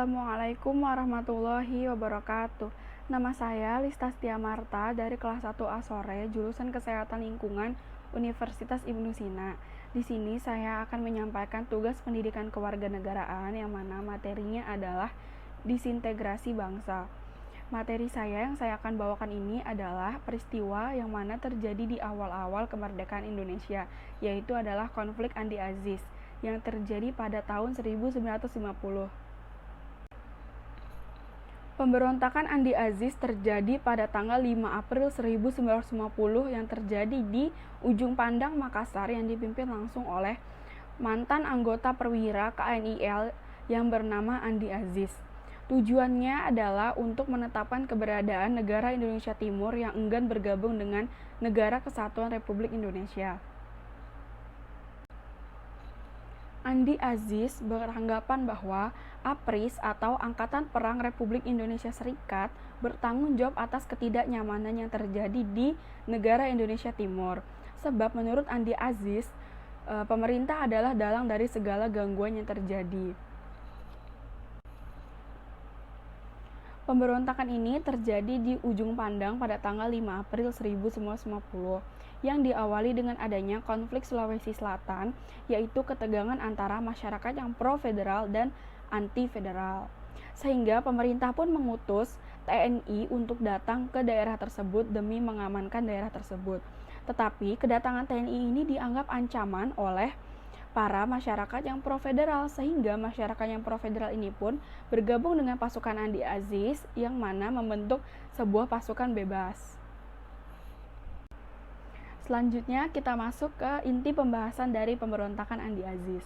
Assalamualaikum warahmatullahi wabarakatuh. Nama saya Listastia Marta dari kelas 1A Sore, jurusan Kesehatan Lingkungan Universitas Ibnu Sina. Di sini saya akan menyampaikan tugas pendidikan kewarganegaraan yang mana materinya adalah disintegrasi bangsa. Materi yang saya akan bawakan ini adalah peristiwa yang mana terjadi di awal-awal kemerdekaan Indonesia, yaitu adalah konflik Andi Aziz yang terjadi pada tahun 1950. Pemberontakan Andi Aziz terjadi pada tanggal 5 April 1950 yang terjadi di Ujung Pandang, Makassar yang dipimpin langsung oleh mantan anggota perwira KNIL yang bernama Andi Aziz. Tujuannya adalah untuk menetapkan keberadaan negara Indonesia Timur yang enggan bergabung dengan Negara Kesatuan Republik Indonesia. Andi Aziz beranggapan bahwa APRIS atau Angkatan Perang Republik Indonesia Serikat bertanggung jawab atas ketidaknyamanan yang terjadi di negara Indonesia Timur. Sebab menurut Andi Aziz, pemerintah adalah dalang dari segala gangguan yang terjadi. Pemberontakan ini terjadi di Ujung Pandang pada tanggal 5 April 1950 yang diawali dengan adanya konflik Sulawesi Selatan, yaitu ketegangan antara masyarakat yang pro-federal dan anti-federal. Sehingga pemerintah pun mengutus TNI untuk datang ke daerah tersebut demi mengamankan daerah tersebut. Tetapi kedatangan TNI ini dianggap ancaman oleh para masyarakat yang pro-federal, sehingga masyarakat yang pro-federal ini pun bergabung dengan pasukan Andi Aziz yang mana membentuk sebuah pasukan bebas. Selanjutnya kita masuk ke inti pembahasan dari pemberontakan Andi Aziz.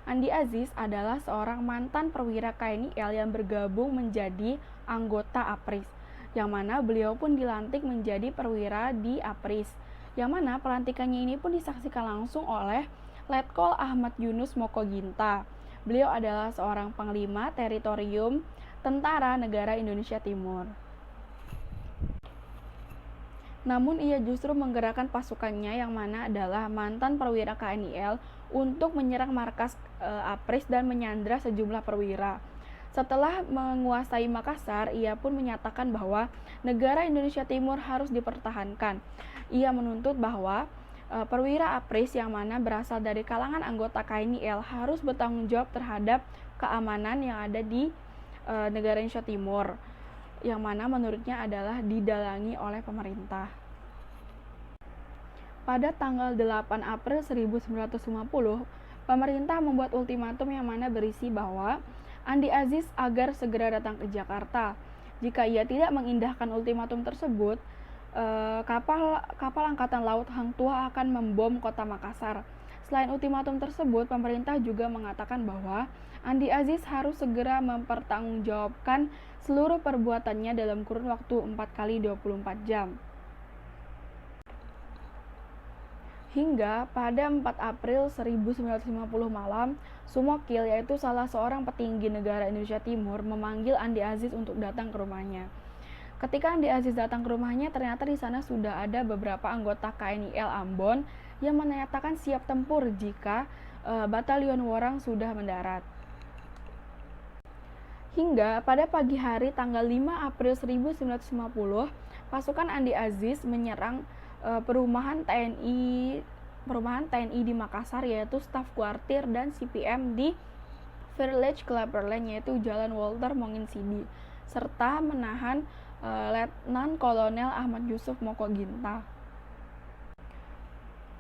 Andi Aziz adalah seorang mantan perwira KNIL yang bergabung menjadi anggota APRIS, yang mana beliau pun dilantik menjadi perwira di APRIS, yang mana pelantikannya ini pun disaksikan langsung oleh Letkol Ahmad Yunus Mokoginta. Beliau adalah seorang panglima teritorium Tentara Negara Indonesia Timur. Namun ia justru menggerakkan pasukannya yang mana adalah mantan perwira KNIL untuk menyerang markas APRIS dan menyandra sejumlah perwira. Setelah menguasai Makassar, ia pun menyatakan bahwa negara Indonesia Timur harus dipertahankan. Ia menuntut bahwa perwira APRIS yang mana berasal dari kalangan anggota KNIL harus bertanggung jawab terhadap keamanan yang ada di negara Indonesia Timur, yang mana menurutnya adalah didalangi oleh pemerintah. Pada tanggal 8 April 1950, pemerintah membuat ultimatum yang mana berisi bahwa Andi Aziz agar segera datang ke Jakarta. Jika ia tidak mengindahkan ultimatum tersebut, kapal Angkatan Laut Hang Tuah akan membom kota Makassar. Selain ultimatum tersebut, pemerintah juga mengatakan bahwa Andi Aziz harus segera mempertanggungjawabkan seluruh perbuatannya dalam kurun waktu 4x24 jam. Hingga pada 4 April 1950 malam, Sumokil, yaitu salah seorang petinggi negara Indonesia Timur, memanggil Andi Aziz untuk datang ke rumahnya. Ketika Andi Aziz datang ke rumahnya, ternyata di sana sudah ada beberapa anggota KNIL Ambon yang menyatakan siap tempur jika batalion Worang sudah mendarat. Hingga pada pagi hari tanggal 5 April 1950, pasukan Andi Aziz menyerang perumahan TNI di Makassar, yaitu staf kuartir dan CPM di Village Kelapa-Lane, yaitu Jalan Walter Monginsidi, serta menahan Letnan Kolonel Ahmad Yusuf Mokoginta.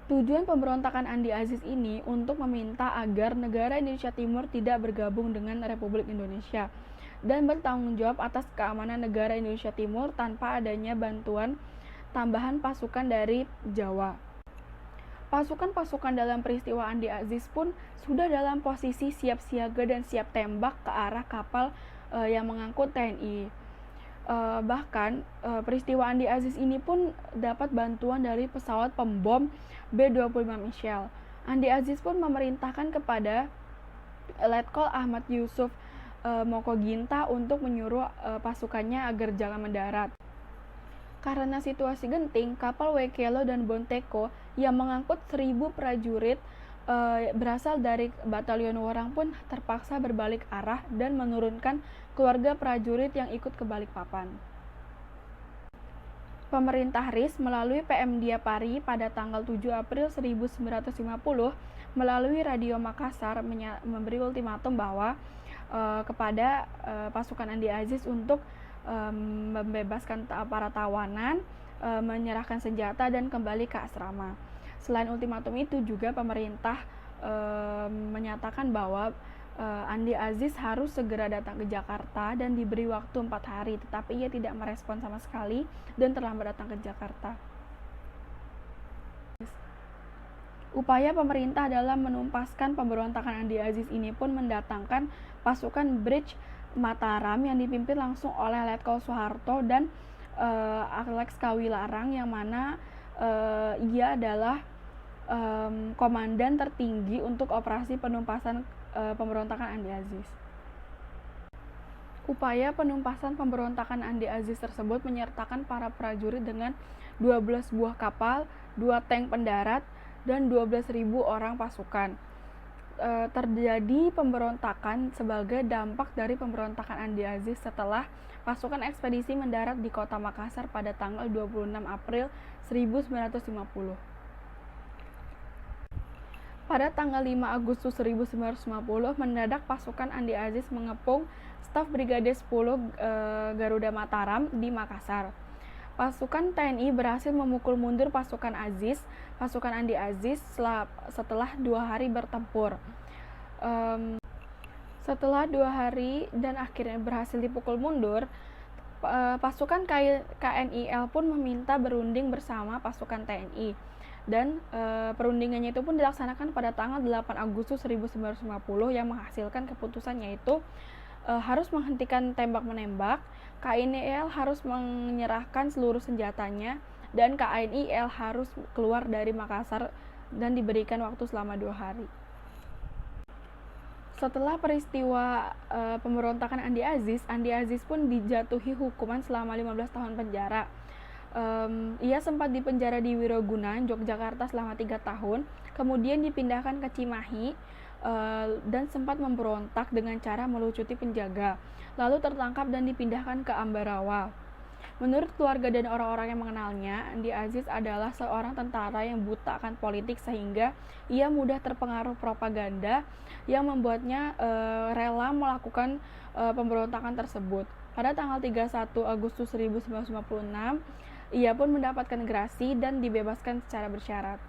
Tujuan pemberontakan Andi Aziz ini untuk meminta agar negara Indonesia Timur tidak bergabung dengan Republik Indonesia dan bertanggung jawab atas keamanan negara Indonesia Timur tanpa adanya bantuan tambahan pasukan dari Jawa. Pasukan-pasukan dalam peristiwa Andi Aziz pun sudah dalam posisi siap siaga dan siap tembak ke arah kapal yang mengangkut TNI. Bahkan peristiwa Andi Aziz ini pun dapat bantuan dari pesawat pembom B-25 Michel. Andi Aziz pun memerintahkan kepada Letkol Ahmad Yusuf Mokoginta untuk menyuruh pasukannya agar jangan mendarat. Karena situasi genting, kapal Wekelo dan Bonteko yang mengangkut 1.000 prajurit berasal dari Batalion Worang pun terpaksa berbalik arah dan menurunkan keluarga prajurit yang ikut ke Balikpapan. Pemerintah RIS melalui PM Diapari pada tanggal 7 April 1950 melalui Radio Makassar memberi ultimatum bahwa kepada pasukan Andi Aziz untuk membebaskan para tawanan, menyerahkan senjata dan kembali ke asrama. Selain ultimatum itu juga pemerintah menyatakan bahwa Andi Aziz harus segera datang ke Jakarta dan diberi waktu 4 hari, tetapi ia tidak merespon sama sekali dan terlambat datang ke Jakarta. Upaya pemerintah dalam menumpaskan pemberontakan Andi Aziz ini pun mendatangkan pasukan Bridge Mataram yang dipimpin langsung oleh Letkol Soeharto dan Alex Kawilarang, yang mana ia adalah komandan tertinggi untuk operasi penumpasan pemberontakan Andi Aziz. Upaya penumpasan pemberontakan Andi Aziz tersebut menyertakan para prajurit dengan 12 buah kapal, 2 tank pendarat, dan 12.000 orang pasukan. Terjadi pemberontakan sebagai dampak dari pemberontakan Andi Aziz setelah pasukan ekspedisi mendarat di kota Makassar pada tanggal 26 April 1950. Pada tanggal 5 Agustus 1950, mendadak pasukan Andi Aziz mengepung staf Brigade 10 Garuda Mataram di Makassar. Pasukan TNI berhasil memukul mundur pasukan Andi Aziz setelah 2 hari bertempur. Setelah 2 hari dan akhirnya berhasil dipukul mundur, pasukan KNIL pun meminta berunding bersama pasukan TNI. Dan perundingannya itu pun dilaksanakan pada tanggal 8 Agustus 1950 yang menghasilkan keputusan, yaitu harus menghentikan tembak-menembak, KNIL harus menyerahkan seluruh senjatanya, dan KNIL harus keluar dari Makassar dan diberikan waktu selama 2 hari. Setelah peristiwa pemberontakan Andi Aziz pun dijatuhi hukuman selama 15 tahun penjara. Ia sempat dipenjara di Wirogunan, Yogyakarta selama 3 tahun, kemudian dipindahkan ke Cimahi dan sempat memberontak dengan cara melucuti penjaga, lalu tertangkap dan dipindahkan ke Ambarawa. Menurut keluarga dan orang-orang yang mengenalnya, Andi Aziz adalah seorang tentara yang buta akan politik sehingga ia mudah terpengaruh propaganda yang membuatnya rela melakukan pemberontakan tersebut. Pada tanggal 31 Agustus 1956, ia pun mendapatkan gerasi dan dibebaskan secara bersyarat.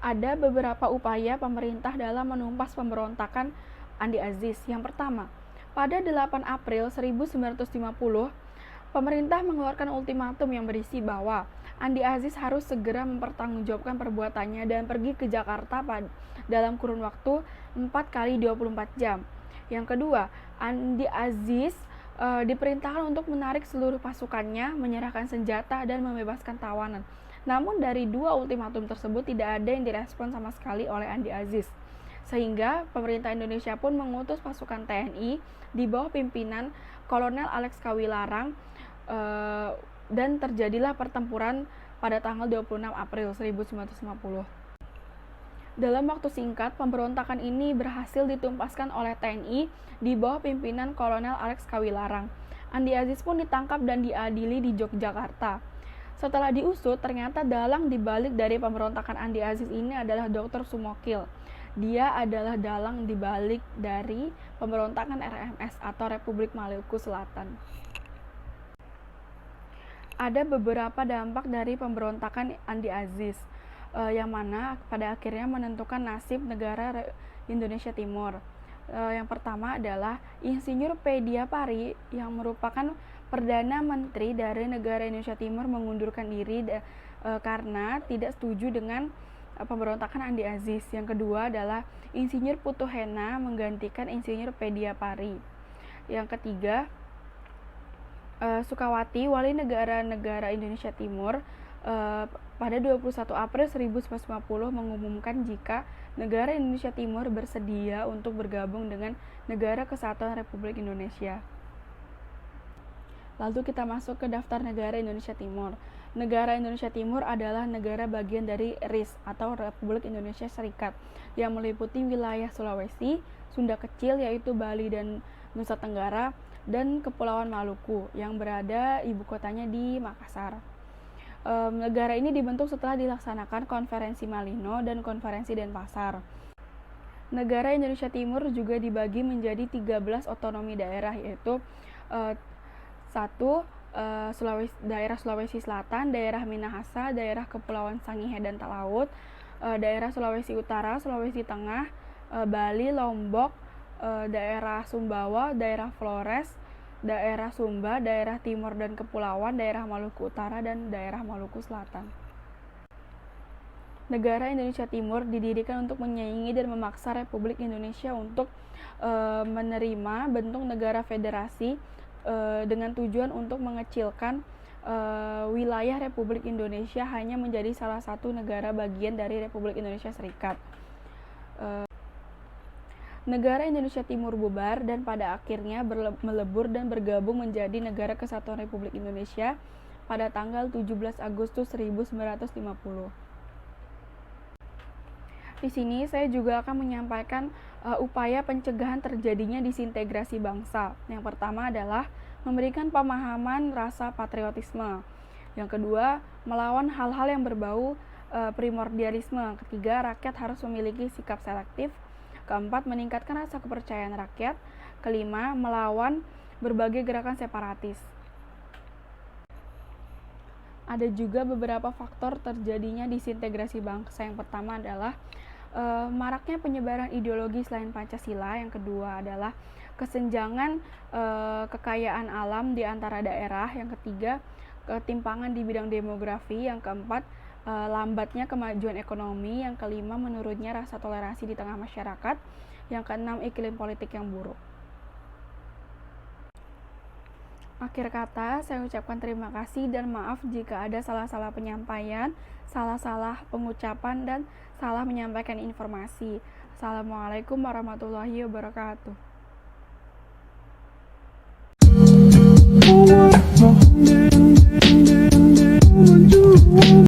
Ada beberapa upaya pemerintah dalam menumpas pemberontakan Andi Aziz. Yang pertama, pada 8 April 1950, pemerintah mengeluarkan ultimatum yang berisi bahwa Andi Aziz harus segera mempertanggungjawabkan perbuatannya dan pergi ke Jakarta dalam kurun waktu 4 kali 24 jam. Yang kedua, Andi Aziz diperintahkan untuk menarik seluruh pasukannya, menyerahkan senjata, dan membebaskan tawanan. Namun dari 2 ultimatum tersebut tidak ada yang direspon sama sekali oleh Andi Aziz. Sehingga pemerintah Indonesia pun mengutus pasukan TNI di bawah pimpinan Kolonel Alex Kawilarang dan terjadilah pertempuran pada tanggal 26 April 1950. Dalam waktu singkat, pemberontakan ini berhasil ditumpaskan oleh TNI di bawah pimpinan Kolonel Alex Kawilarang. Andi Aziz pun ditangkap dan diadili di Yogyakarta. Setelah diusut, ternyata dalang dibalik dari pemberontakan Andi Aziz ini adalah Dr. Sumokil. Dia adalah dalang dibalik dari pemberontakan RMS atau Republik Maluku Selatan. Ada beberapa dampak dari pemberontakan Andi Aziz, yang mana pada akhirnya menentukan nasib negara Indonesia Timur. Yang pertama adalah Insinyur P. Diapari yang merupakan Perdana Menteri dari negara Indonesia Timur mengundurkan diri karena tidak setuju dengan pemberontakan Andi Aziz. Yang kedua adalah Insinyur Putuhena menggantikan Insinyur P. Diapari. Yang ketiga, Sukawati, wali negara Indonesia Timur, pada 21 April 1950 mengumumkan jika negara Indonesia Timur bersedia untuk bergabung dengan Negara Kesatuan Republik Indonesia. Lalu kita masuk ke daftar negara Indonesia Timur. Negara Indonesia Timur adalah negara bagian dari RIS atau Republik Indonesia Serikat yang meliputi wilayah Sulawesi, Sunda Kecil yaitu Bali dan Nusa Tenggara, dan Kepulauan Maluku yang berada ibu kotanya di Makassar. Negara ini dibentuk setelah dilaksanakan Konferensi Malino dan Konferensi Denpasar. Negara Indonesia Timur juga dibagi menjadi 13 otonomi daerah, yaitu 1. Daerah Sulawesi Selatan, daerah Minahasa, daerah Kepulauan Sangihe dan Talaut, daerah Sulawesi Utara, Sulawesi Tengah, Bali, Lombok, daerah Sumbawa, daerah Flores, daerah Sumba, daerah Timur dan Kepulauan, daerah Maluku Utara, dan daerah Maluku Selatan. Negara Indonesia Timur didirikan untuk menyaingi dan memaksa Republik Indonesia untuk menerima bentuk negara federasi dengan tujuan untuk mengecilkan wilayah Republik Indonesia hanya menjadi salah satu negara bagian dari Republik Indonesia Serikat. Negara Indonesia Timur bubar dan pada akhirnya melebur dan bergabung menjadi Negara Kesatuan Republik Indonesia pada tanggal 17 Agustus 1950. Di sini saya juga akan menyampaikan upaya pencegahan terjadinya disintegrasi bangsa. Yang pertama adalah memberikan pemahaman rasa patriotisme. Yang kedua, melawan hal-hal yang berbau primordialisme. Ketiga, rakyat harus memiliki sikap selektif. Keempat, meningkatkan rasa kepercayaan rakyat. Kelima, melawan berbagai gerakan separatis. Ada juga beberapa faktor terjadinya disintegrasi bangsa. Yang pertama adalah maraknya penyebaran ideologi selain Pancasila. Yang kedua adalah kesenjangan kekayaan alam di antara daerah. Yang ketiga, ketimpangan di bidang demografi. Yang keempat, lambatnya kemajuan ekonomi. Yang kelima, menurunnya rasa toleransi di tengah masyarakat. Yang keenam, iklim politik yang buruk. Akhir kata, saya ucapkan terima kasih dan maaf jika ada salah-salah penyampaian, salah-salah pengucapan, dan salah menyampaikan informasi. Assalamualaikum warahmatullahi wabarakatuh.